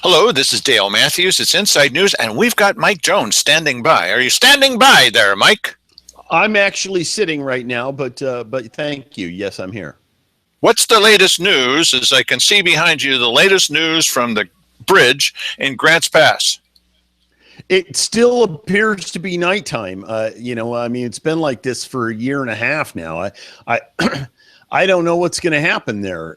Hello, this is Dale Matthews. It's Inside News, and we've got Mike Jones standing by. Are you standing by there, Mike? I'm actually sitting right now, but thank you. Yes, I'm here. What's the latest news? As I can see behind you, the latest news from the bridge in Grants Pass. It still appears to be nighttime. It's been like this for a year and a half now. I don't know what's going to happen there.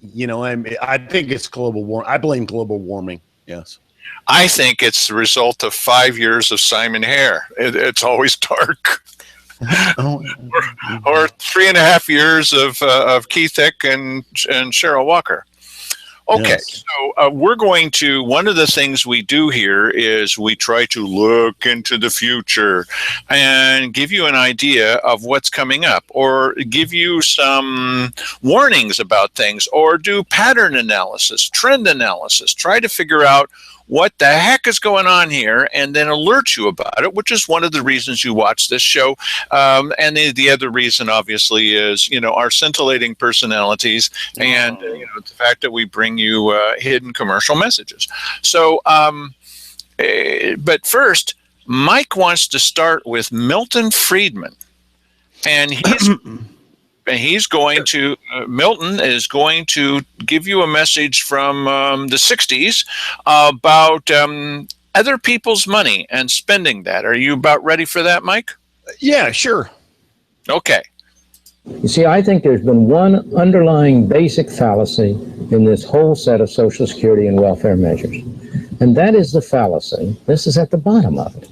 I think it's global warming. I blame global warming. Yes. I think it's the result of 5 years of Simon Hare. It's always dark. or 3.5 years of Keith Hick and Cheryl Walker. Okay, Yes. so we're going to, one of the things we do here is we try to look into the future and give you an idea of what's coming up, or give you some warnings about things, or do pattern analysis, trend analysis, try to figure out what the heck is going on here, and then alert you about it, which is one of the reasons you watch this show. And the other reason, obviously, is, our scintillating personalities and the fact that we bring you hidden commercial messages. So, but first, Mike wants to start with Milton Friedman. And he's going to, Milton is going to give you a message from the 60s about other people's money and spending that. Are you about ready for that, Mike? Yeah, sure. Okay. You see, I think there's been one underlying basic fallacy in this whole set of Social Security and welfare measures. And that is the fallacy, this is at the bottom of it,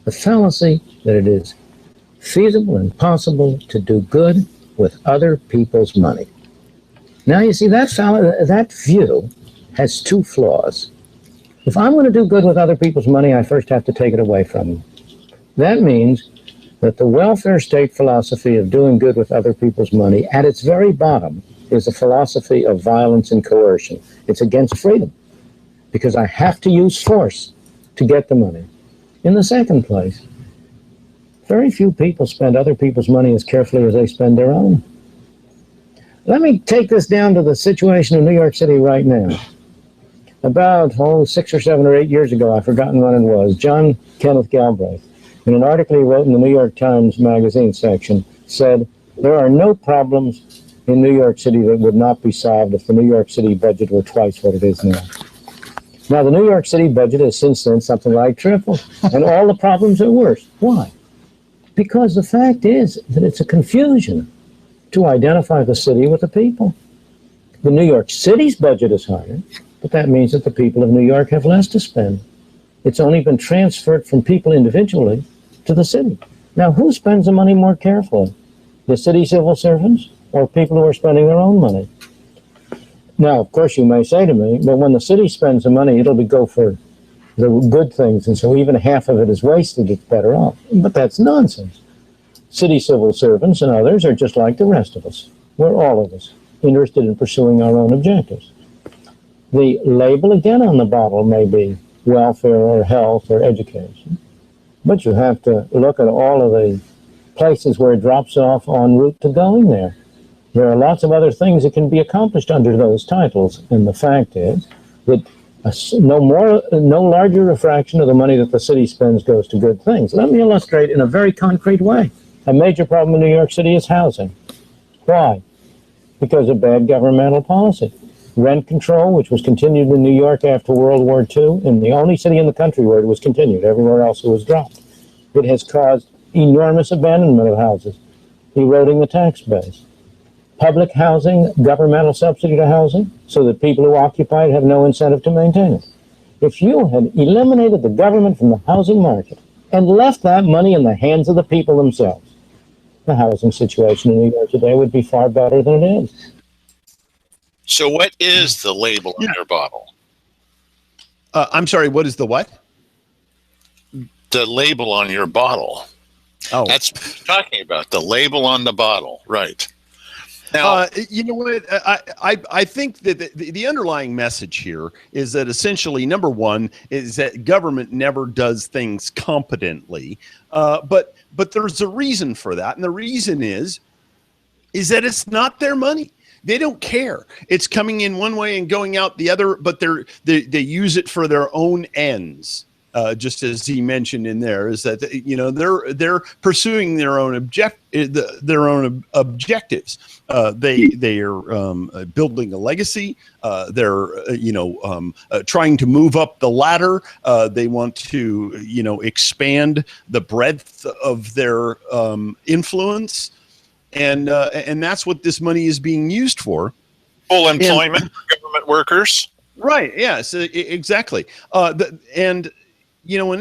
the fallacy that it is feasible and possible to do good with other people's money. Now, you see, that view has two flaws. If I'm going to do good with other people's money, I first have to take it away from them. That means that the welfare state philosophy of doing good with other people's money, at its very bottom, is a philosophy of violence and coercion. It's against freedom, because I have to use force to get the money. In the second place, very few people spend other people's money as carefully as they spend their own. Let me take this down to the situation in New York City right now. About 6 or 7 or 8 years ago, I've forgotten when it was, John Kenneth Galbraith, in an article he wrote in the New York Times magazine section, said, there are no problems in New York City that would not be solved if the New York City budget were twice what it is now. Now, the New York City budget has since then something like tripled, and all the problems are worse. Why? Because the fact is that it's a confusion to identify the city with the people. The New York City's budget is higher, but that means that the people of New York have less to spend. It's only been transferred from people individually to the city. Now, who spends the money more carefully? The city civil servants or people who are spending their own money? Now, of course, you may say to me, but when the city spends the money, it'll go for the good things, and so even half of it is wasted, it's better off. But that's nonsense. City civil servants and others are just like the rest of us. We're all of us interested in pursuing our own objectives. The label again on the bottle may be welfare or health or education, but you have to look at all of the places where it drops off en route to going there. There are lots of other things that can be accomplished under those titles, and the fact is that no larger a fraction of the money that the city spends goes to good things. Let me illustrate in a very concrete way. A major problem in New York City is housing. Why? Because of bad governmental policy. Rent control, which was continued in New York after World War II, and the only city in the country where it was continued, everywhere else it was dropped. It has caused enormous abandonment of houses, eroding the tax base. Public housing, governmental subsidy to housing, so that people who occupy it have no incentive to maintain it. If you had eliminated the government from the housing market and left that money in the hands of the people themselves, the housing situation in New York today would be far better than it is. So what is the label on your bottle? I'm sorry, what is the what? The label on your bottle. Oh. That's what you're talking about, the label on the bottle, right. Now, you know what? I think that the underlying message here is that essentially, number one, is that government never does things competently. But there's a reason for that. And the reason is that it's not their money. They don't care. It's coming in one way and going out the other, but they use it for their own ends. Just as he mentioned in there, is that they're pursuing their own objectives. They are building a legacy. They're trying to move up the ladder. They want to expand the breadth of their influence, and that's what this money is being used for. Full employment for government workers. Right. Yes. Exactly. An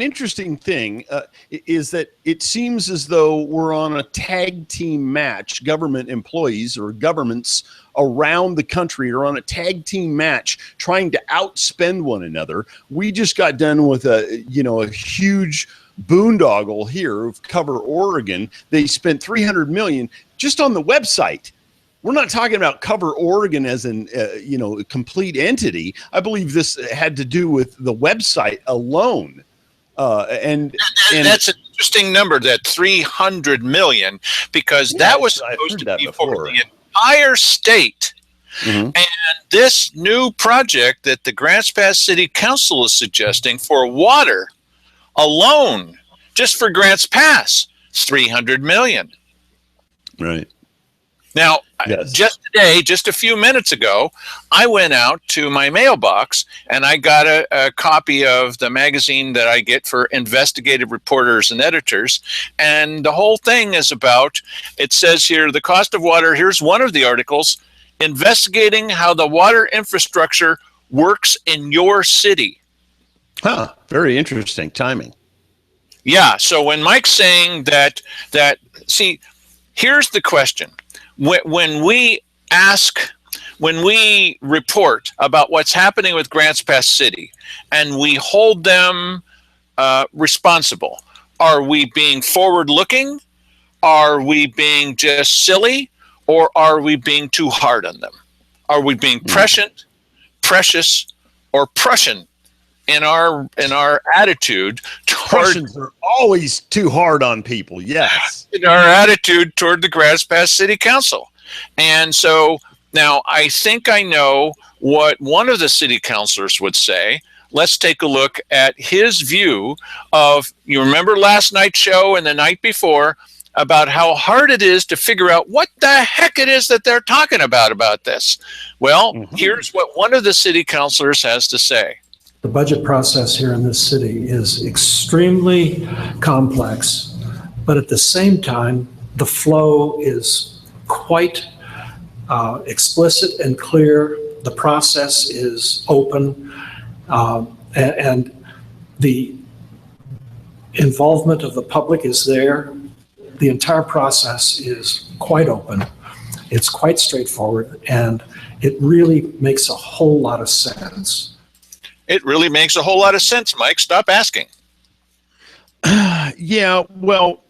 interesting thing is that it seems as though we're on a tag team match. Government employees or governments around the country are on a tag team match trying to outspend one another. We just got done with a huge boondoggle here of Cover Oregon. They spent $300 million just on the website. We're not talking about Cover Oregon as a complete entity. I believe this had to do with the website alone. And that's an interesting number, that 300 million, because that was supposed to be for the entire state. Mm-hmm. And this new project that the Grants Pass City Council is suggesting for water alone, just for Grants Pass, is 300 million. Right. Now, yes. Just today, just a few minutes ago, I went out to my mailbox and I got a copy of the magazine that I get for investigative reporters and editors. And the whole thing is about, it says here, the cost of water. Here's one of the articles, investigating how the water infrastructure works in your city. Huh. Very interesting timing. Yeah. So when Mike's saying that, see, here's the question. When we report about what's happening with Grants Pass City and we hold them responsible, are we being forward-looking? Are we being just silly? Or are we being too hard on them? Are we being prescient, precious, or Prussian in our attitude toward? Prussians are always too hard on people. Yes, in our attitude toward the Grants Pass City Council. And so now I think I know what one of the city councilors would say. Let's take a look at his view of, you remember last night's show and the night before about how hard it is to figure out what the heck it is that they're talking about this. Well, Here's what one of the city councilors has to say. The budget process here in this city is extremely complex, but at the same time, the flow is quite explicit and clear. The process is open, and the involvement of the public is there. The entire process is quite open. It's quite straightforward, and it really makes a whole lot of sense. It really makes a whole lot of sense, Mike. Stop asking. Yeah, well,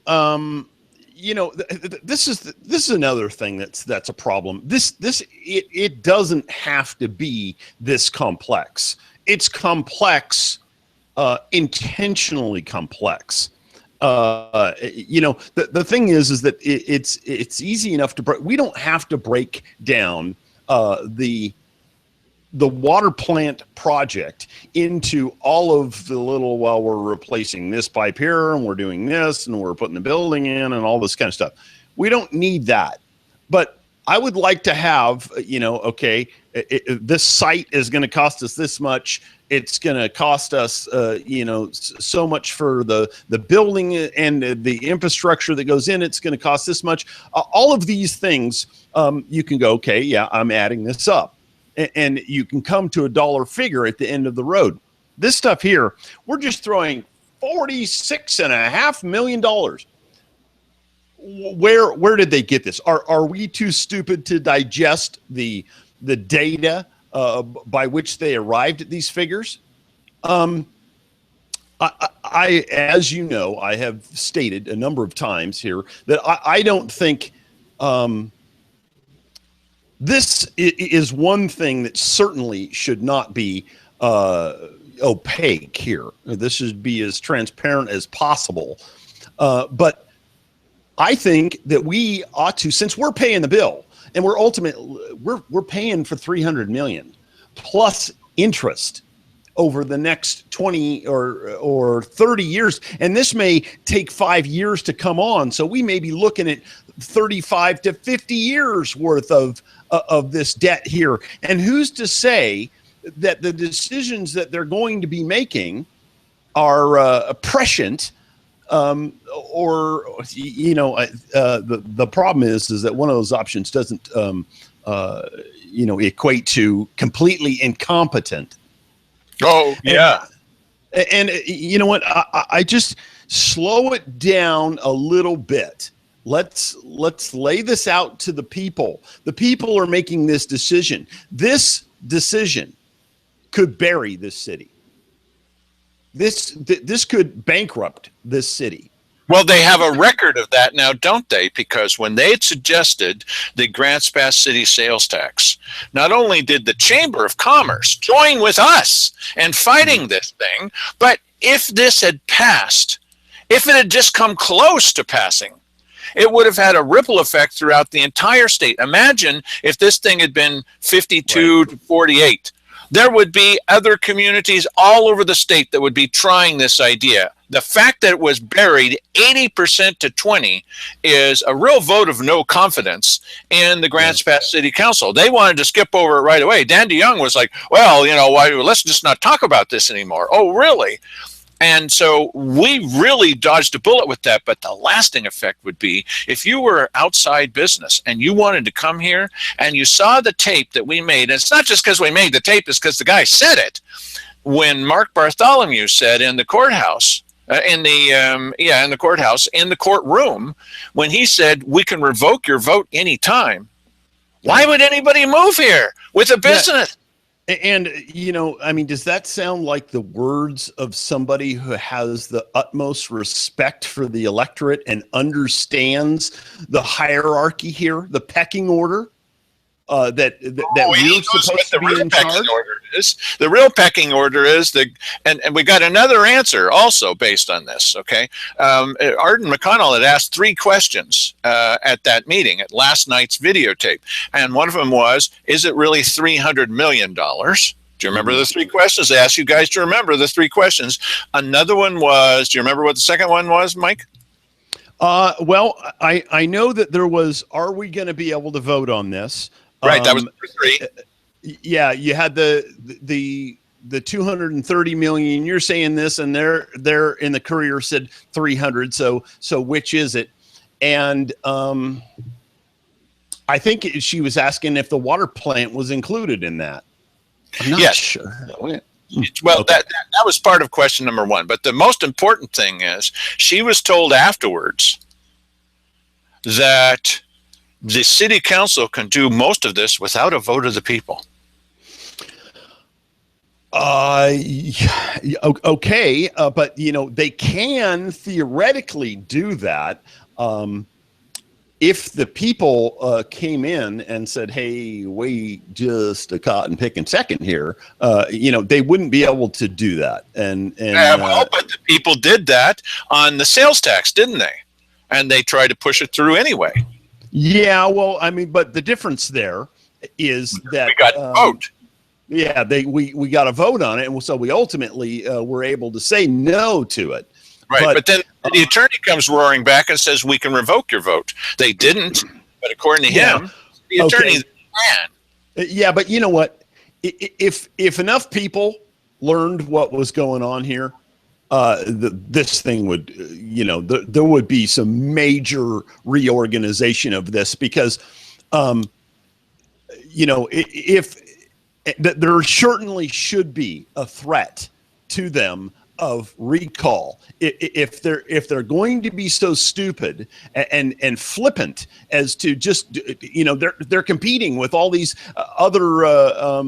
this is another thing that's a problem. It doesn't have to be this complex. It's complex, intentionally complex. The thing is that it's easy enough to break. We don't have to break down the water plant project into all of the little, well, we're replacing this pipe here and we're doing this and we're putting the building in and all this kind of stuff. We don't need that. But I would like to have, this site is going to cost us this much. It's going to cost us, so much for the building and the infrastructure that goes in. It's going to cost this much. All of these things, you can go, okay, yeah, I'm adding this up. And you can come to a dollar figure at the end of the road. This stuff here, we're just throwing $46.5 million. Where did they get this? Are we too stupid to digest the data by which they arrived at these figures? I, as you know, I have stated a number of times here that I don't think this is one thing that certainly should not be opaque here. This should be as transparent as possible. But I think that we ought to, since we're paying the bill, and we're paying for 300 million plus interest over the next 20 or 30 years, and this may take 5 years to come on. So we may be looking at 35 to 50 years worth of this debt here. And who's to say that the decisions that they're going to be making are prescient? Or the problem is that one of those options doesn't equate to completely incompetent. Oh yeah. And you know what? I just slow it down a little bit. Let's lay this out to the people. The people are making this decision. This decision could bury this city. This could bankrupt this city. Well, they have a record of that now, don't they? Because when they had suggested the Grants Pass City sales tax, not only did the Chamber of Commerce join with us in fighting this thing, but if this had passed, if it had just come close to passing, it would have had a ripple effect throughout the entire state. Imagine if this thing had been 52 to 48. There would be other communities all over the state that would be trying this idea. The fact that it was buried 80% to 20 is a real vote of no confidence in the Grants Pass City Council. They wanted to skip over it right away. Dan DeYoung was like, well, let's just not talk about this anymore. Oh, really? And so we really dodged a bullet with that. But the lasting effect would be if you were outside business and you wanted to come here and you saw the tape that we made, and it's not just because we made the tape, it's because the guy said it. When Mark Bartholomew said in the courthouse, in the courthouse, in the courtroom, when he said, we can revoke your vote anytime. Why would anybody move here with a business? And, does that sound like the words of somebody who has the utmost respect for the electorate and understands the hierarchy here, the pecking order? That we're supposed to be in charge? The real pecking order is and we got another answer also based on this. Okay, Arden McConnell had asked 3 questions at that meeting at last night's videotape, and one of them was, "Is it really $300 million?" Do you remember the 3 questions? They asked you guys to remember the 3 questions. Another one was, do you remember what the second one was, Mike? Well, I know that there was, are we going to be able to vote on this? Right, that was number 3. Yeah, you had the 230 million. You're saying this, and they're in the Courier said 300. So which is it? And I think she was asking if the water plant was included in that. I'm not sure. Well, okay. that was part of question number 1. But the most important thing is she was told afterwards that the city council can do most of this without a vote of the people. Okay, but they can theoretically do that if the people came in and said, "Hey, we just a cotton picking second here." They wouldn't be able to do that. And but the people did that on the sales tax, didn't they? And they tried to push it through anyway. Yeah, well, but the difference there is that we got a vote. Yeah, we got a vote on it, and so we ultimately were able to say no to it. Right, but then the attorney comes roaring back and says we can revoke your vote. They didn't, but according to him, the attorney can. Yeah, but you know what? If enough people learned what was going on here, this thing would, there would be some major reorganization of this because, if there certainly should be a threat to them of recall if they're going to be so stupid and flippant as to just they're competing with all these other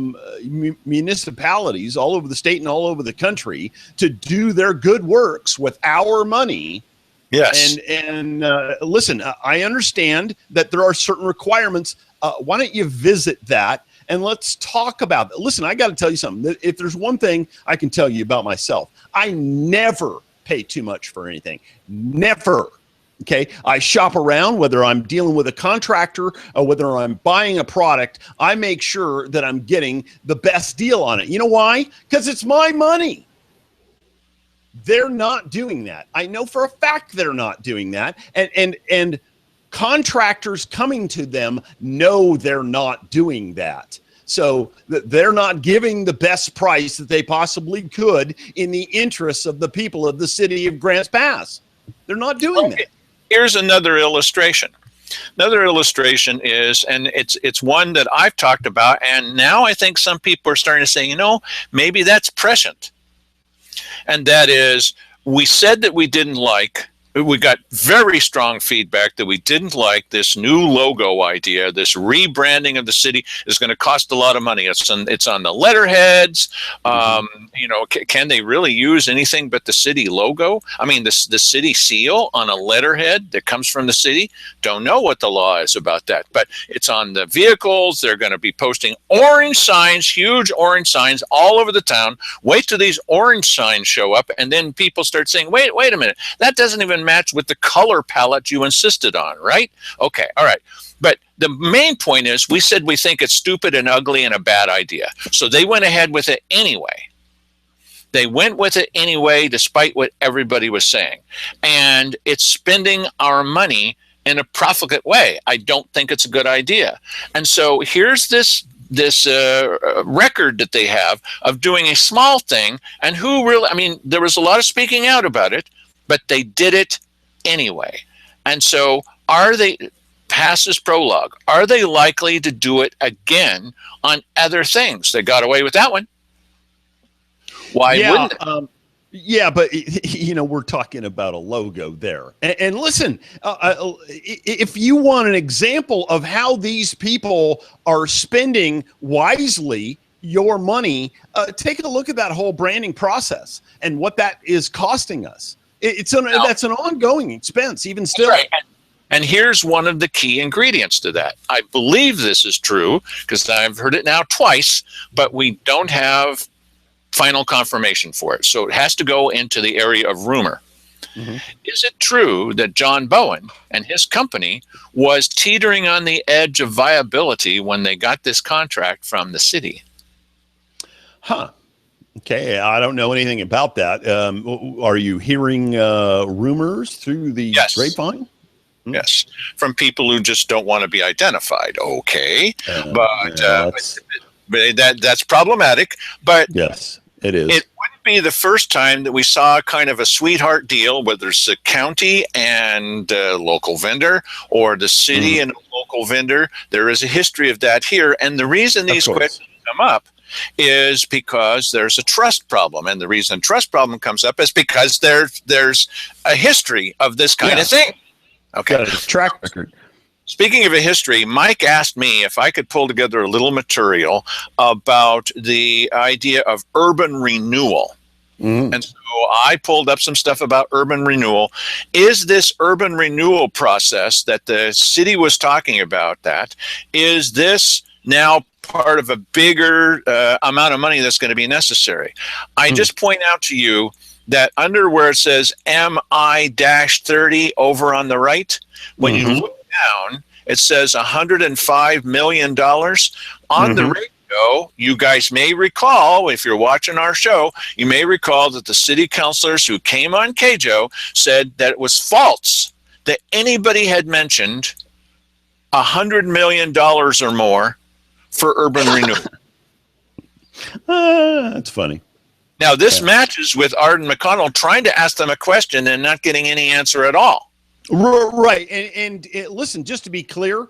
municipalities all over the state and all over the country to do their good works with our money. Yes. And listen, I understand that there are certain requirements. Why don't you visit that? And let's talk about it. Listen, I got to tell you something. If there's one thing I can tell you about myself, I never pay too much for anything. Never. Okay, I shop around, whether I'm dealing with a contractor or whether I'm buying a product. I make sure that I'm getting the best deal on it. You know why? Because it's my money. They're not doing that. I know for a fact they're not doing that. And contractors coming to them know they're not doing that. So they're not giving the best price that they possibly could in the interests of the people of the city of Grants Pass. They're not doing that. Here's another illustration. Another illustration is, and it's one that I've talked about, and now I think some people are starting to say, you know, maybe that's prescient. And that is, we said that we got very strong feedback that we didn't like this new logo idea. This rebranding of the city is going to cost a lot of money. It's on the letterheads. You know, can they really use anything but the city logo? I mean, the city seal on a letterhead that comes from the city. Don't know what the law is about that, but it's on the vehicles. They're going to be posting orange signs, huge orange signs all over the town. Wait till these orange signs show up, and then people start saying, wait a minute, that doesn't even match with the color palette you insisted on, right? Okay, all right. But the main point is, we said we think it's stupid and ugly and a bad idea. So they went ahead with it anyway. They went with it anyway, despite what everybody was saying. And it's spending our money in a profligate way. I don't think it's a good idea. And so here's this record that they have of doing a small thing. And who really, I mean, there was a lot of speaking out about it, but they did it anyway. And so are they, past this prologue, are they likely to do it again on other things? They got away with that one. Why wouldn't they? Yeah, but you know, we're talking about a logo there. And listen, if you want an example of how these people are spending wisely your money, take a look at that whole branding process and what that is costing us. That's an ongoing expense, even still. Right. And here's one of the key ingredients to that. I believe this is true because I've heard it now twice, but we don't have final confirmation for it. So it has to go into the area of rumor. Mm-hmm. Is it true that John Bowen and his company was teetering on the edge of viability when they got this contract from the city? Huh. Okay, I don't know anything about that. Are you hearing rumors through the grapevine? Yes, from people who just don't want to be identified. Okay, but that's problematic. But yes, it is. It wouldn't be the first time that we saw kind of a sweetheart deal, whether it's the county and a local vendor or the city and a local vendor. There is a history of that here, and the reason these questions come up is because there's a trust problem. And the reason trust problem comes up is because there's a history of this kind of thing. Okay. Track record. Speaking of a history, Mike asked me if I could pull together a little material about the idea of urban renewal. Mm-hmm. And so I pulled up some stuff about urban renewal. Is this urban renewal process that the city was talking about, is this now part of a bigger amount of money that's going to be necessary? I just point out to you that under where it says MI-30 over on the right, when you look down, it says $105 million. On the radio, you guys may recall, if you're watching our show, you may recall that the city councilors who came on KJO said that it was false that anybody had mentioned $100 million or more for urban renewal. That's funny. Now, this matches with Arden McConnell trying to ask them a question and not getting any answer at all. Right. And listen, just to be clear,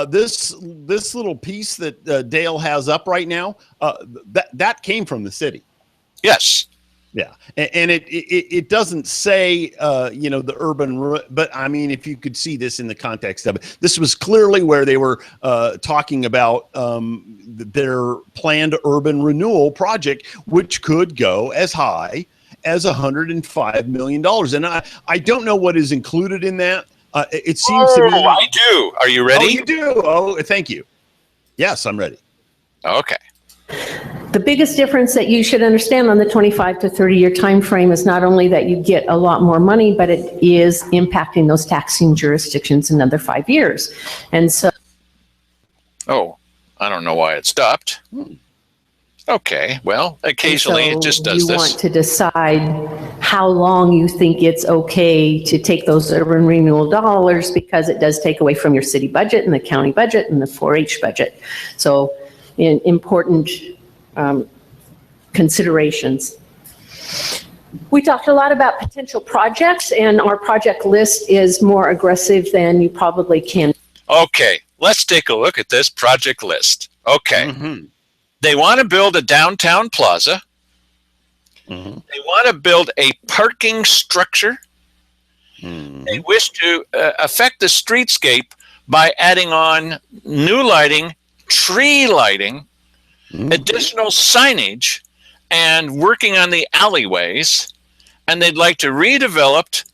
this little piece that Dale has up right now, that came from the city. Yes. Yeah. And it doesn't say, the urban, but I mean, if you could see this in the context of it, this was clearly where they were talking about their planned urban renewal project, which could go as high as $105 million. And I don't know what is included in that. It seems to me. I do. Are you ready? Oh, you do. Oh, thank you. Yes, I'm ready. Okay. The biggest difference that you should understand on the 25 to 30-year time frame is not only that you get a lot more money, but it is impacting those taxing jurisdictions another 5 years. And so. Oh, I don't know why it stopped. Okay, well, occasionally it just does you this. want to decide how long you think it's okay to take those urban renewal dollars, because it does take away from your city budget and the county budget and the 4-H budget. So important considerations. We talked a lot about potential projects, and our project list is more aggressive than you probably can. Okay, let's take a look at this project list. Okay. Mm-hmm. They want to build a downtown plaza. Mm-hmm. They want to build a parking structure. Mm-hmm. They wish to affect the streetscape by adding on new lighting, tree lighting, additional signage, and working on the alleyways. And they'd like to redevelop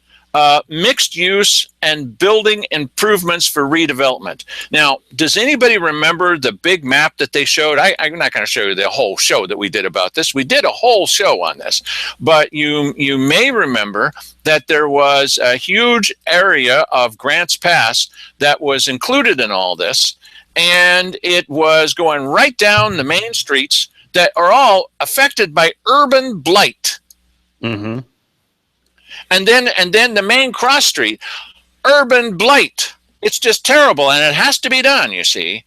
mixed use and building improvements for redevelopment. Now, does anybody remember the big map that they showed? I'm not going to show you the whole show that we did about this. We did a whole show on this, but you may remember that there was a huge area of Grants Pass that was included in all this, and it was going right down the main streets that are all affected by urban blight. Mm-hmm. And then the main cross street, urban blight. It's just terrible, and it has to be done, you see.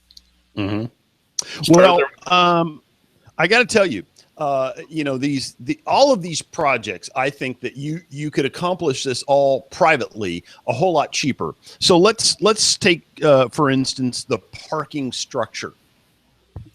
Mm-hmm. Well, I got to tell you, all of these projects, I think that you could accomplish this all privately a whole lot cheaper. So let's take, for instance, the parking structure.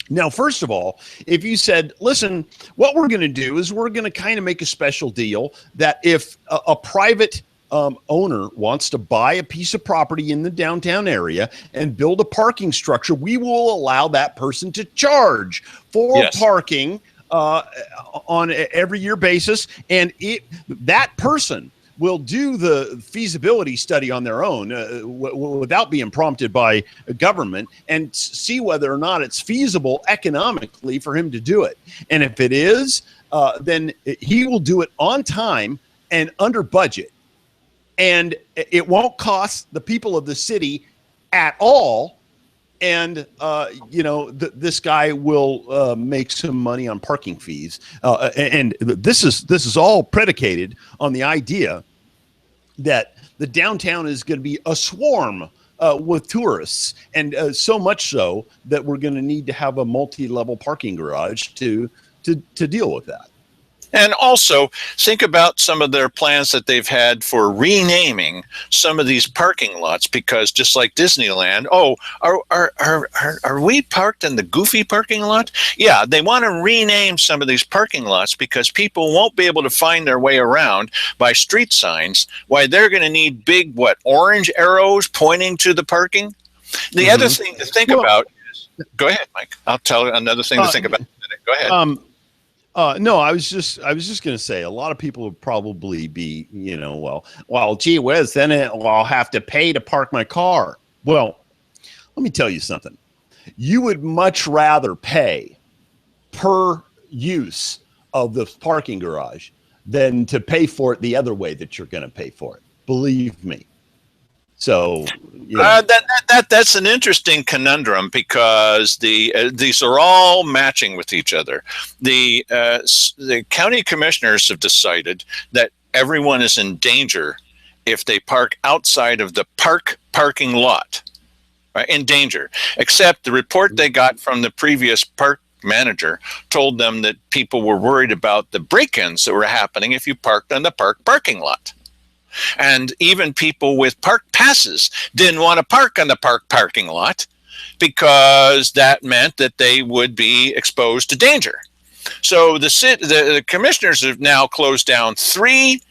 Now, first of all, if you said, listen, what we're going to do is we're going to kind of make a special deal that if a private owner wants to buy a piece of property in the downtown area and build a parking structure, we will allow that person to charge for parking on an every year basis. And that person will do the feasibility study on their own without being prompted by a government and see whether or not it's feasible economically for him to do it. And if it is, then he will do it on time and under budget. And it won't cost the people of the city at all. And, this guy will make some money on parking fees. And this is all predicated on the idea that the downtown is going to be a swarm with tourists. And so much so that we're going to need to have a multi-level parking garage to deal with that. And also think about some of their plans that they've had for renaming some of these parking lots, because just like Disneyland, are we parked in the Goofy parking lot? Yeah, they want to rename some of these parking lots because people won't be able to find their way around by street signs. Why, they're going to need big, orange arrows pointing to the parking? The other thing to think about is, go ahead, Mike. I'll tell you another thing to think about in a minute. Go ahead. No, I was just going to say a lot of people would probably be, well, gee whiz, then I'll have to pay to park my car. Well, let me tell you something. You would much rather pay per use of the parking garage than to pay for it the other way that you're going to pay for it. Believe me. So that's an interesting conundrum, because these are all matching with each other. The county commissioners have decided that everyone is in danger if they park outside of the parking lot. Right? In danger, except the report they got from the previous park manager told them that people were worried about the break-ins that were happening if you parked on the parking lot. And even people with park passes didn't want to park on the parking lot because that meant that they would be exposed to danger. So the commissioners have now closed down 3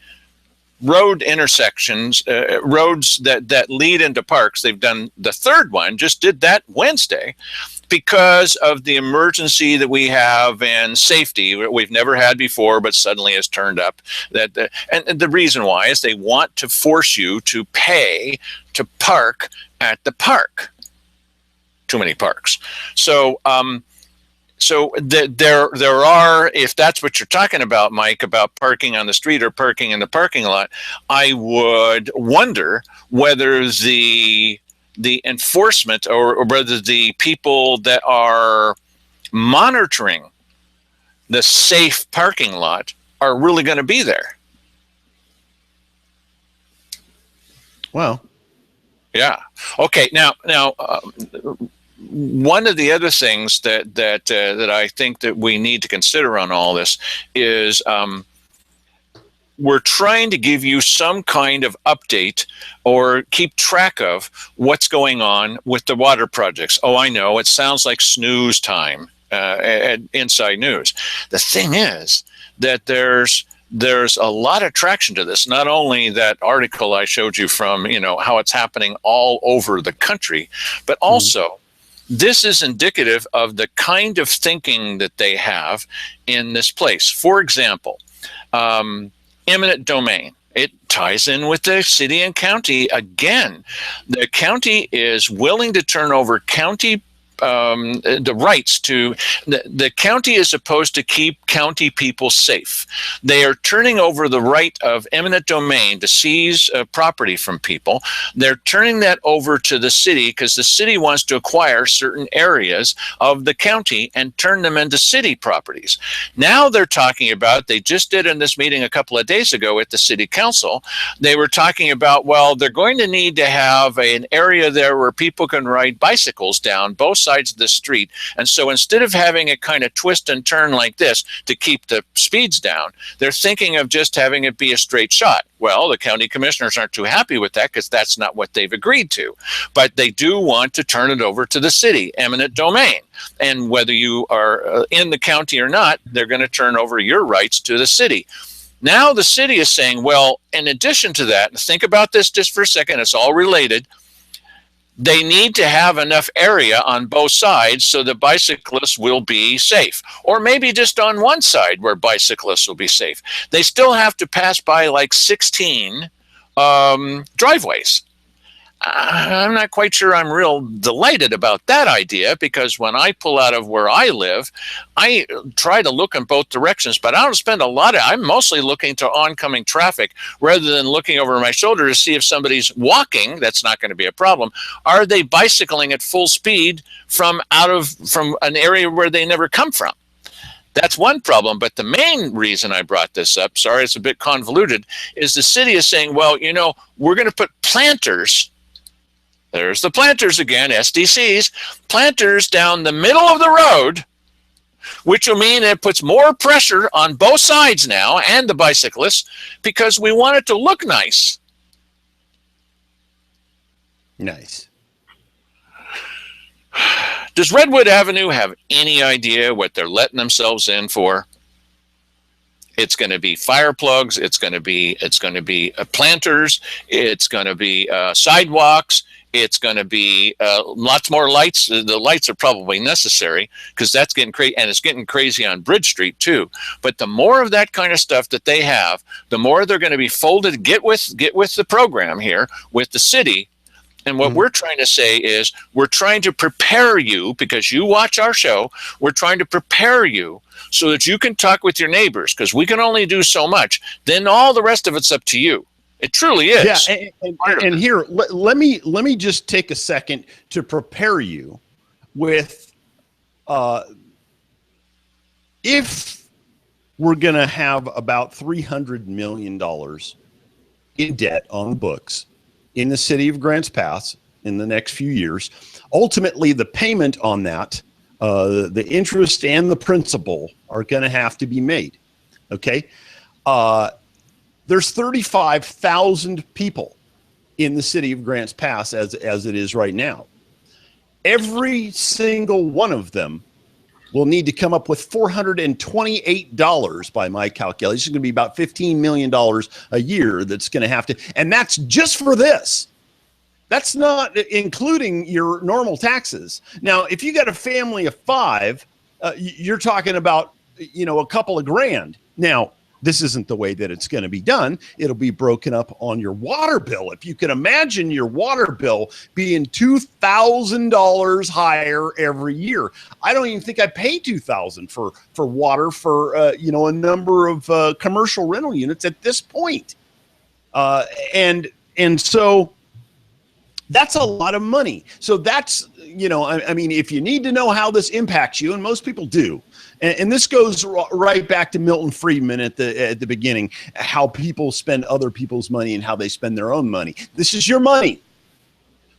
road intersections, roads that lead into parks. They've done the 3rd one, just did that Wednesday, because of the emergency that we have in safety we've never had before, but suddenly has turned up. And the reason why is they want to force you to pay to park at the park. Too many parks. So So there are, if that's what you're talking about, Mike, about parking on the street or parking in the parking lot, I would wonder whether the enforcement or whether the people that are monitoring the safe parking lot are really going to be there. Well, yeah. Okay. Now, one of the other things that I think that we need to consider on all this is we're trying to give you some kind of update or keep track of what's going on with the water projects. Oh, I know, it sounds like snooze time at Inside News. The thing is that there's a lot of traction to this. Not only that article I showed you from, how it's happening all over the country, but also this is indicative of the kind of thinking that they have in this place. For example, eminent domain. It ties in with the city and county. Again, the county is willing to turn over county the rights to the county is supposed to keep county people safe. They are turning over the right of eminent domain to seize property from people. They're turning that over to the city because the city wants to acquire certain areas of the county and turn them into city properties. Now they're talking about, they just did in this meeting a couple of days ago at the city council, they were talking about, well, they're going to need to have an area there where people can ride bicycles down both sides of the street. And so instead of having it kind of twist and turn like this to keep the speeds down, they're thinking of just having it be a straight shot. Well, the county commissioners aren't too happy with that because that's not what they've agreed to. But they do want to turn it over to the city, eminent domain. And whether you are in the county or not, they're going to turn over your rights to the city. Now the city is saying, well, in addition to that, think about this just for a second, it's all related. They need to have enough area on both sides so the bicyclists will be safe. Or maybe just on one side where bicyclists will be safe. They still have to pass by like 16 driveways. I'm not quite sure I'm real delighted about that idea because when I pull out of where I live, I try to look in both directions, but I don't spend I'm mostly looking to oncoming traffic rather than looking over my shoulder to see if somebody's walking. That's not going to be a problem. Are they bicycling at full speed from an area where they never come from? That's one problem. But the main reason I brought this up, sorry, it's a bit convoluted, is the city is saying, well, we're going to put planters. There's the planters again, SDCs, planters down the middle of the road, which will mean it puts more pressure on both sides now and the bicyclists because we want it to look nice. Nice. Does Redwood Avenue have any idea what they're letting themselves in for? It's going to be fire plugs. It's going to be planters. It's going to be sidewalks. It's going to be lots more lights. The lights are probably necessary because that's getting crazy, and it's getting crazy on Bridge Street too. But the more of that kind of stuff that they have, the more they're going to be folded. Get with the program here with the city. And what we're trying to say is we're trying to prepare you because you watch our show. We're trying to prepare you so that you can talk with your neighbors because we can only do so much. Then all the rest of it's up to you. It truly is. Yeah, and here, let me just take a second to prepare you with if we're going to have about $300 million in debt on the books in the city of Grants Pass in the next few years, ultimately the payment on that, the interest and the principal are going to have to be made. Okay. There's 35,000 people in the city of Grants Pass as it is right now. Every single one of them will need to come up with $428 by my calculation. It's going to be about $15 million a year that's going to have to, and that's just for this. That's not including your normal taxes. Now, if you got a family of 5, you're talking about, a couple of grand. Now, this isn't the way that it's going to be done. It'll be broken up on your water bill. If you can imagine your water bill being $2,000 higher every year, I don't even think I pay $2,000 for water for a number of commercial rental units at this point, and so that's a lot of money. So that's I mean, if you need to know how this impacts you, and most people do. And this goes right back to Milton Friedman at the beginning, how people spend other people's money and how they spend their own money. This is your money,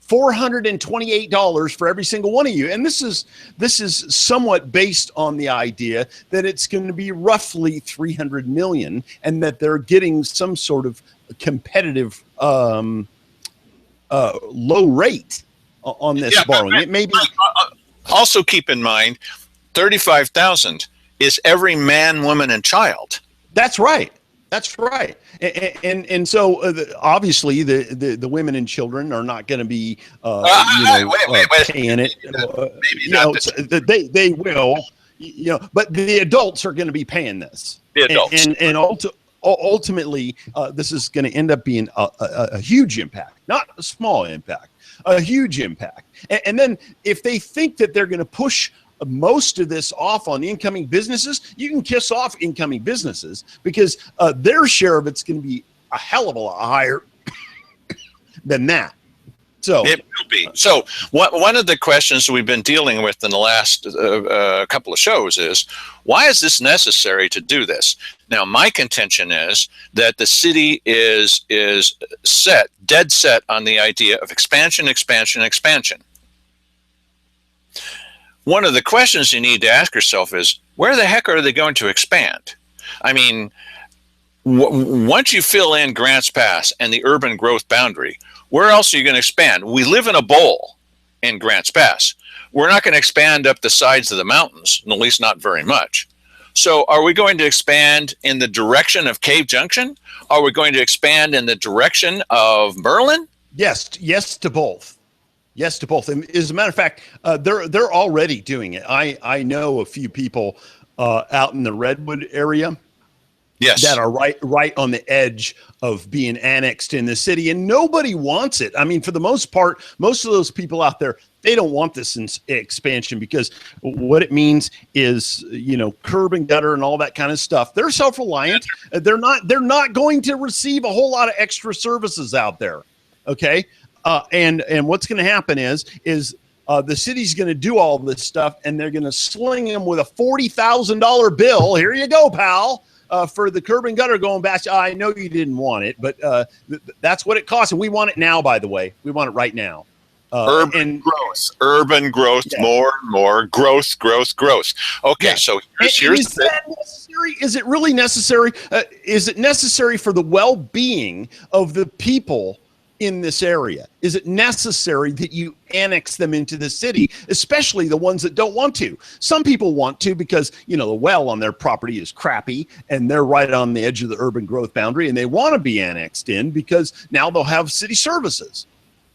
$428 for every single one of you. And this is somewhat based on the idea that it's going to be roughly $300 million, and that they're getting some sort of competitive low rate on this borrowing. It may be. Also keep in mind, 35,000 is every man, woman, and child. That's right. That's right. And so obviously the women and children are not going to be paying it. They will, but the adults are going to be paying this. The adults. And ultimately, this is going to end up being a huge impact, not a small impact, a huge impact. And then if they think that they're going to push most of this off on incoming businesses, you can kiss off incoming businesses, because their share of it's going to be a hell of a lot higher than that. So it will be. So one of the questions we've been dealing with in the last couple of shows is, why is this necessary to do this? Now, my contention is that the city is dead set on the idea of expansion. One of the questions you need to ask yourself is, where the heck are they going to expand? I mean, once you fill in Grants Pass and the urban growth boundary, where else are you going to expand? We live in a bowl in Grants Pass. We're not going to expand up the sides of the mountains, at least not very much. So are we going to expand in the direction of Cave Junction? Are we going to expand in the direction of Merlin? Yes to both. Yes to both. And as a matter of fact, they're already doing it. I know a few people out in the Redwood area. Yes. That are right on the edge of being annexed in the city, and nobody wants it. I mean, for the most part, most of those people out there, they don't want this expansion, because what it means is, curb and gutter and all that kind of stuff. They're self-reliant. They're not going to receive a whole lot of extra services out there. Okay. And what's going to happen is the city's going to do all this stuff, and they're going to sling them with a $40,000 bill. Here you go, pal. For the curb and gutter going back. I know you didn't want it, but that's what it costs. And we want it now, by the way. We want it right now. Urban growth, yeah. More and more growth. Okay, yeah. So here's is that necessary? Is it really necessary? Is it necessary for the well-being of the people in this area? Is it necessary that you annex them into the city, especially the ones that don't want to? Some people want to because, the well on their property is crappy and they're right on the edge of the urban growth boundary, and they want to be annexed in because now they'll have city services.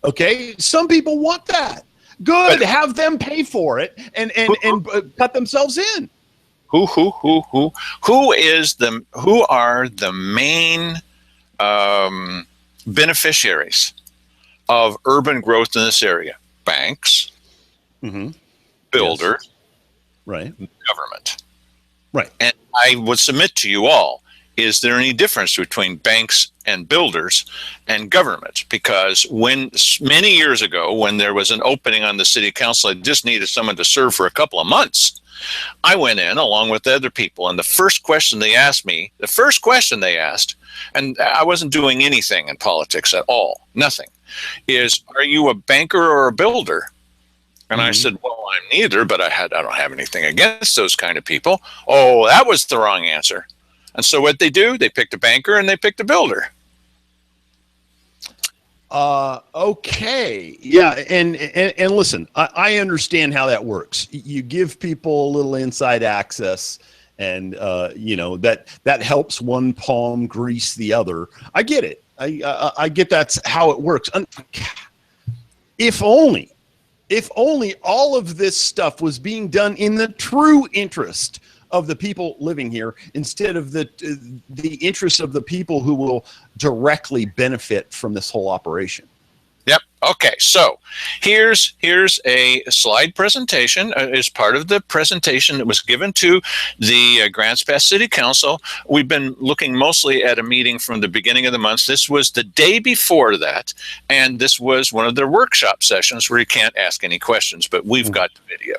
Okay. Some people want that. Good. But have them pay for it and cut themselves in. Who are the main, beneficiaries of urban growth in this area? Banks, builders, yes. Right, government, right. And I would submit to you all, is there any difference between banks and builders and government? Because many years ago, when there was an opening on the city council, I just needed someone to serve for a couple of months. I went in along with other people, and the first question they asked, and I wasn't doing anything in politics at all, nothing, is, are you a banker or a builder? And I said, well, I'm neither, but I don't have anything against those kind of people. Oh, that was the wrong answer. And so what they do, they picked a banker and they picked a builder. Okay. Yeah. And listen, I understand how that works. You give people a little inside access, and that helps one palm grease the other. I get it. I get that's how it works. If only all of this stuff was being done in the true interest of the people living here instead of the interests of the people who will directly benefit from this whole operation. Yep. Okay. So here's a slide presentation as part of the presentation that was given to the Grants Pass City Council. We've been looking mostly at a meeting from the beginning of the month. This was the day before that, and this was one of their workshop sessions where you can't ask any questions, but we've got the video.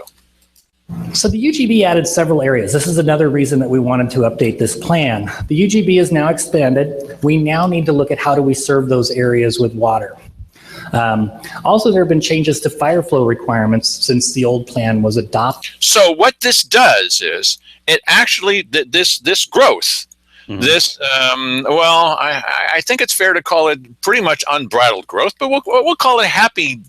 So the UGB added several areas. This is another reason that we wanted to update this plan. The UGB is now expanded. We now need to look at how do we serve those areas with water. Also, there have been changes to fire flow requirements since the old plan was adopted. So what this does is it actually, this growth, I think it's fair to call it pretty much unbridled growth, but we'll call it happy,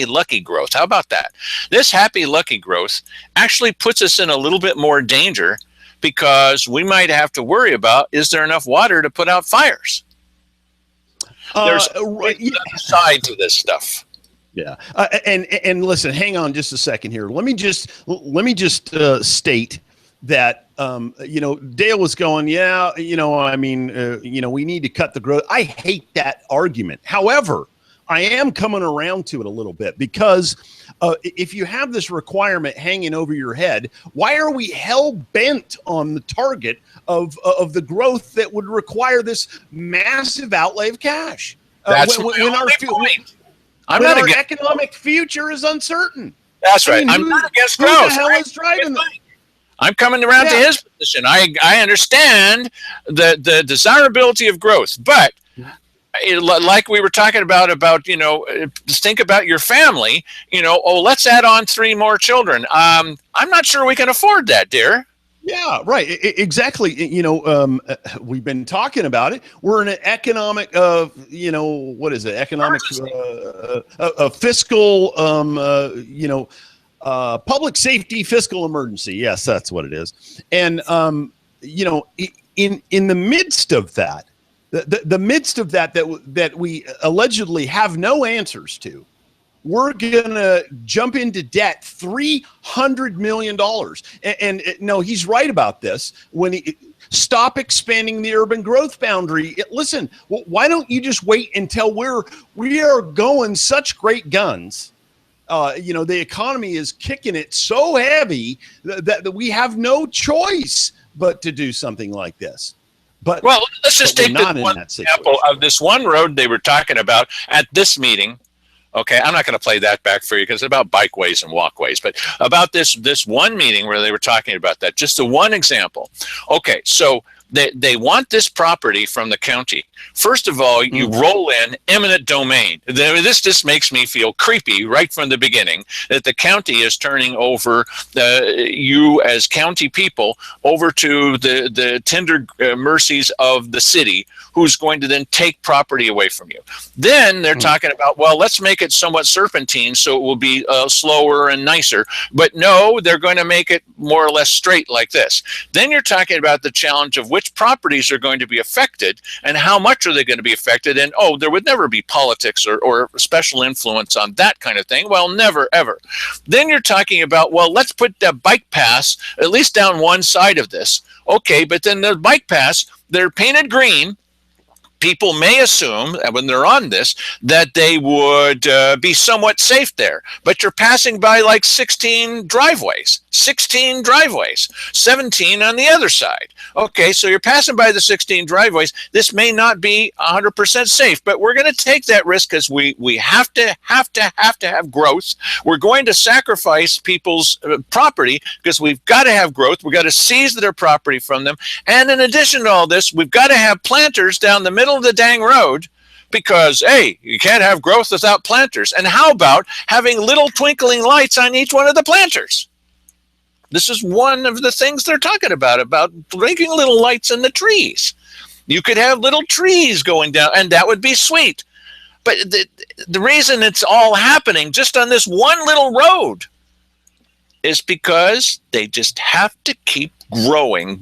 lucky growth. How about that? This happy, lucky growth actually puts us in a little bit more danger because we might have to worry about, is there enough water to put out fires? There's a side to this stuff. Yeah, and listen, hang on just a second here. Let me just state that Dale was going, we need to cut the growth. I hate that argument. However, I am coming around to it a little bit because if you have this requirement hanging over your head, why are we hell bent on the target of the growth that would require this massive outlay of cash? That's when our point. When our economic future is uncertain. That's right. I'm not against growth. Who the hell is driving that? I'm coming around to his position. I understand the desirability of growth, but like we were talking about think about your family. Let's add on 3 more children. I'm not sure we can afford that, dear. Yeah, right. Exactly. We've been talking about it. We're in an economic, what is it? Economic, fiscal, public safety fiscal emergency. Yes, that's what it is. And, in the midst of that, the midst of that we allegedly have no answers to, we're going to jump into debt $300 million. And no, he's right about this. When he stop expanding the urban growth boundary. Listen, why don't you just wait until we are going such great guns? The economy is kicking it so heavy that we have no choice but to do something like this. But let's just take this one example of this one road they were talking about at this meeting. Okay, I'm not going to play that back for you because it's about bikeways and walkways, but about this one meeting where they were talking about that, just the one example. Okay, so they want this property from the county. First of all, you roll in eminent domain. This just makes me feel creepy right from the beginning that the county is turning over you as county people over to the tender mercies of the city, who's going to then take property away from you. Then they're talking about, let's make it somewhat serpentine so it will be slower and nicer. But no, they're going to make it more or less straight like this. Then you're talking about the challenge of which properties are going to be affected and how much are they going to be affected. And there would never be politics or special influence on that kind of thing. Well, never, ever. Then you're talking about, let's put the bike paths at least down one side of this. Okay, but then the bike paths, they're painted green. People may assume when they're on this that they would be somewhat safe there, but you're passing by like 16 driveways, 17 on the other side. Okay, so you're passing by the 16 driveways. This may not be 100% safe, but we're going to take that risk because we have to have growth. We're going to sacrifice people's property because we've got to have growth. We've got to seize their property from them. And in addition to all this, we've got to have planters down the middle of the dang road because, hey, you can't have growth without planters. And how about having little twinkling lights on each one of the planters? This is one of the things they're talking about making little lights in the trees. You could have little trees going down, and that would be sweet. But the reason it's all happening just on this one little road is because they just have to keep growing,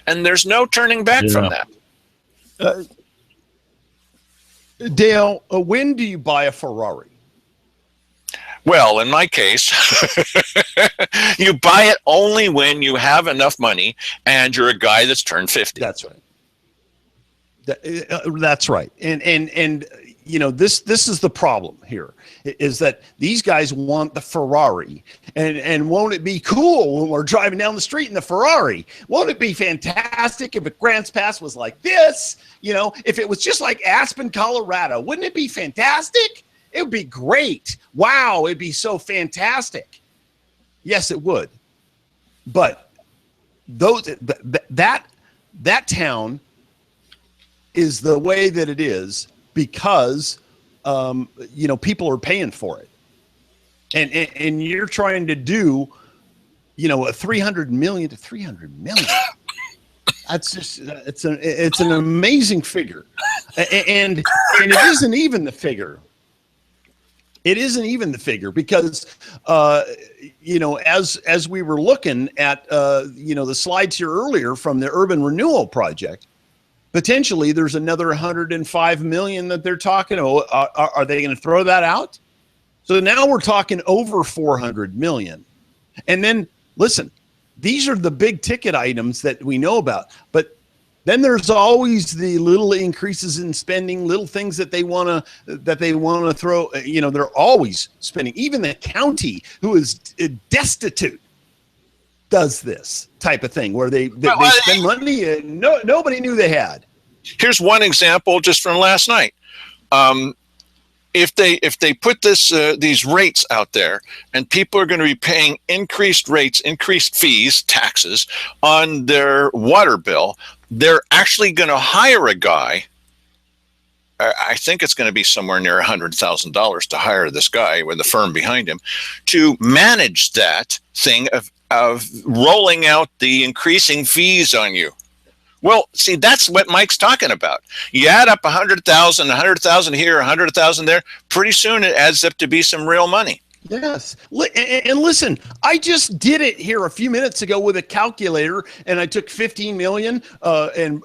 and there's no turning back from that. Dale, when do you buy a Ferrari? Well, in my case, you buy it only when you have enough money and you're a guy that's turned 50. That's right. That's right. And you know, this is the problem here, is that these guys want the Ferrari, and won't it be cool when we're driving down the street in the Ferrari? Won't it be fantastic if Grants Pass was like this? You know, if it was just like Aspen, Colorado, wouldn't it be fantastic? It would be great. Wow, it'd be so fantastic. Yes, it would. But that town is the way that it is because you know, people are paying for it, and you're trying to do, you know, a 300 million to 300 million. That's just it's an amazing figure, and it isn't even the figure. It isn't even the figure because, you know, as we were looking at, you know, the slides here earlier from the urban renewal project, potentially there's another 105 million that they're talking. Are they going to throw that out? So now we're talking over 400 million. And then listen, these are the big ticket items that we know about, but then there's always the little increases in spending, little things that they want to throw. You know, they're always spending. Even the county, who is destitute, does this type of thing where they spend money and nobody knew they had. Here's one example just from last night. If they put these rates out there, and people are going to be paying increased rates, increased fees, taxes on their water bill, they're actually going to hire a guy. I think it's going to be somewhere near $100,000 to hire this guy with the firm behind him to manage that thing of rolling out the increasing fees on you. Well, see, that's what Mike's talking about. You add up 100,000 here, 100,000 there. Pretty soon it adds up to be some real money. Yes. And listen, I just did it here a few minutes ago with a calculator, and I took 15 million and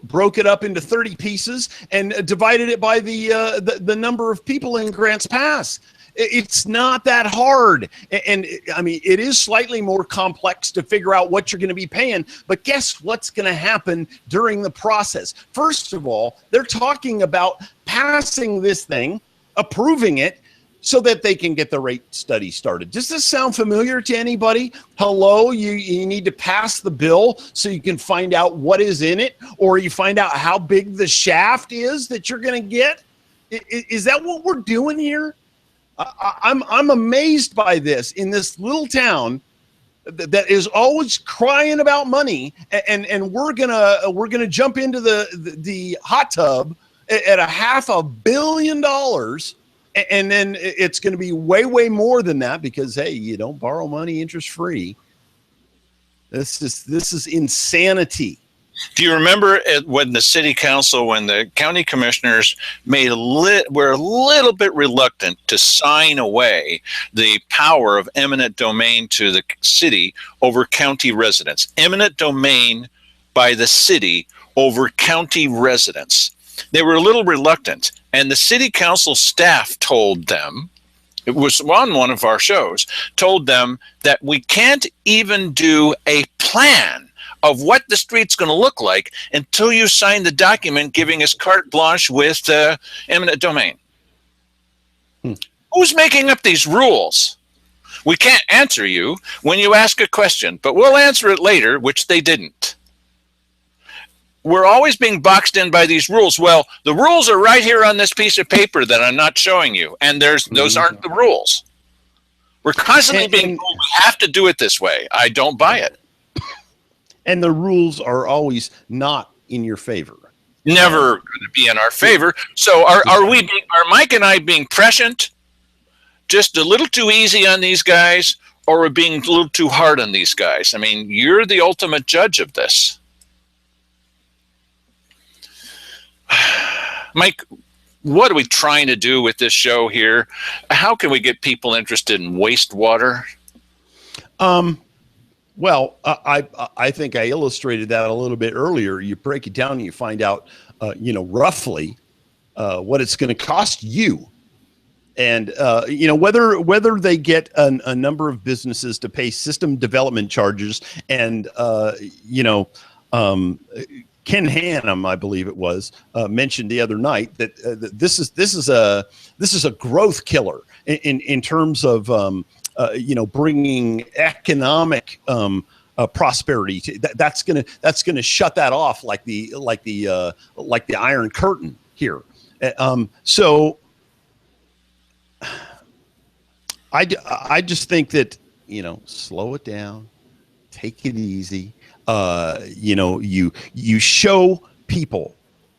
broke it up into 30 pieces and divided it by the number of people in Grants Pass. It's not that hard. And I mean, it is slightly more complex to figure out what you're going to be paying, but guess what's going to happen during the process? First of all, they're talking about passing this thing, approving it, so that they can get the rate study started. Does this sound familiar to anybody? Hello, you need to pass the bill so you can find out what is in it, or you find out how big the shaft is that you're going to get. Is that what we're doing here? I'm amazed by this in this little town that is always crying about money, and we're gonna jump into the hot tub at $500 million. And then it's going to be way, way more than that because, hey, you don't borrow money interest free. This is insanity. Do you remember when the city council, when the county commissioners were a little bit reluctant to sign away the power of eminent domain to the city over county residents? Eminent domain by the city over county residents. They were a little reluctant, and the city council staff told them, it was on one of our shows, told them that we can't even do a plan of what the street's going to look like until you sign the document giving us carte blanche with eminent domain. Who's making up these rules? We can't answer you when you ask a question, but we'll answer it later, which they didn't. We're always being boxed in by these rules. Well, the rules are right here on this piece of paper that I'm not showing you, and those aren't the rules. We're constantly being told we have to do it this way. I don't buy it. And the rules are always not in your favor. Never going to be in our favor. So are Mike and I being prescient, just a little too easy on these guys, or we're being a little too hard on these guys? I mean, you're the ultimate judge of this. Mike, what are we trying to do with this show here? How can we get people interested in wastewater? Well, I think I illustrated that a little bit earlier. You break it down and you find out, roughly what it's going to cost you And whether they get a number of businesses to pay system development charges, and Ken Hannum, I believe it was, mentioned the other night that this is a growth killer in terms of bringing economic prosperity. That's gonna shut that off like the Iron Curtain here. So I just think that slow it down, take it easy. You show people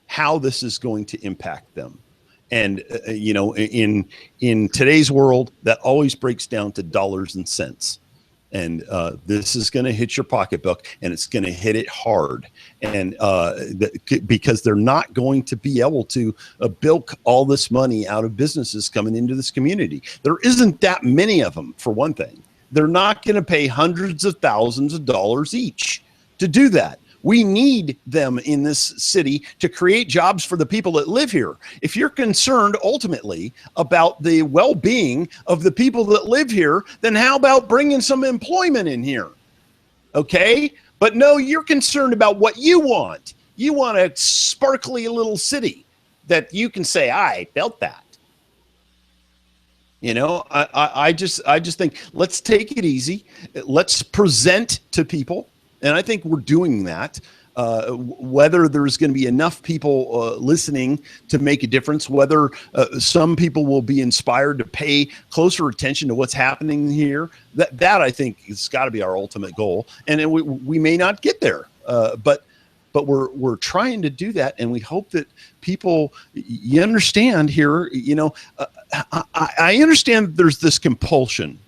how this is going to impact them. And, in today's world, that always breaks down to dollars and cents. And this is going to hit your pocketbook, and it's going to hit it hard. And because they're not going to be able to bilk all this money out of businesses coming into this community. There isn't that many of them, for one thing. They're not going to pay hundreds of thousands of dollars each to do that. We need them in this city to create jobs for the people that live here. If you're concerned ultimately about the well-being of the people that live here, then how about bringing some employment in here? Okay? But no, you're concerned about what you want. You want a sparkly little city that you can say, I built that. I just think let's take it easy. Let's present to people. And I think we're doing that. Whether there's going to be enough people listening to make a difference, whether some people will be inspired to pay closer attention to what's happening here, that I think has got to be our ultimate goal. And we may not get there, but we're trying to do that, and we hope that people, you understand here. I understand there's this compulsion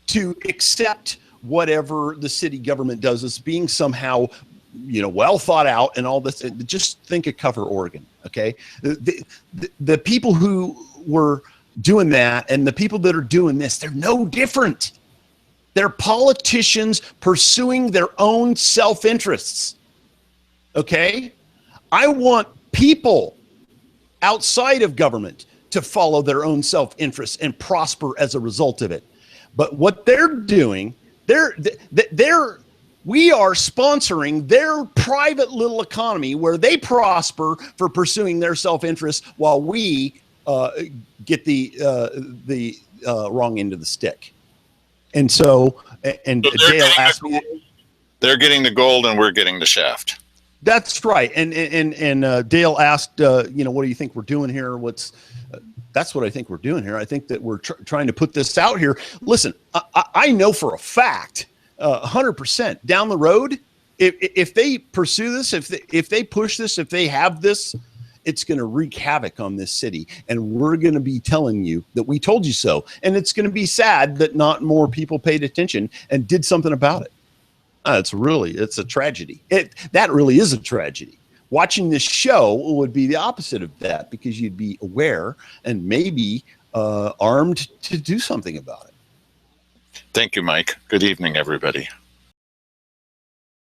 to accept whatever the city government does as being somehow, well thought out and all this. Just think of Cover Oregon, okay? The people who were doing that and the people that are doing this, they're no different. They're politicians pursuing their own self-interests, okay? I want people outside of government to follow their own self-interests and prosper as a result of it. But what they're doing, we are sponsoring their private little economy where they prosper for pursuing their self-interest while we get the wrong end of the stick. And so Dale asked me. They're getting the gold and we're getting the shaft. That's right. And Dale asked, what do you think we're doing here? That's what I think we're doing here. I think that we're trying to put this out here. Listen, I know for a fact, 100% down the road, if they pursue this, if they push this, if they have this, it's going to wreak havoc on this city. And we're going to be telling you that we told you so. And it's going to be sad that not more people paid attention and did something about it. It's a tragedy. That really is a tragedy. Watching this show would be the opposite of that, because you'd be aware and maybe armed to do something about it. Thank you, Mike. Good evening, everybody.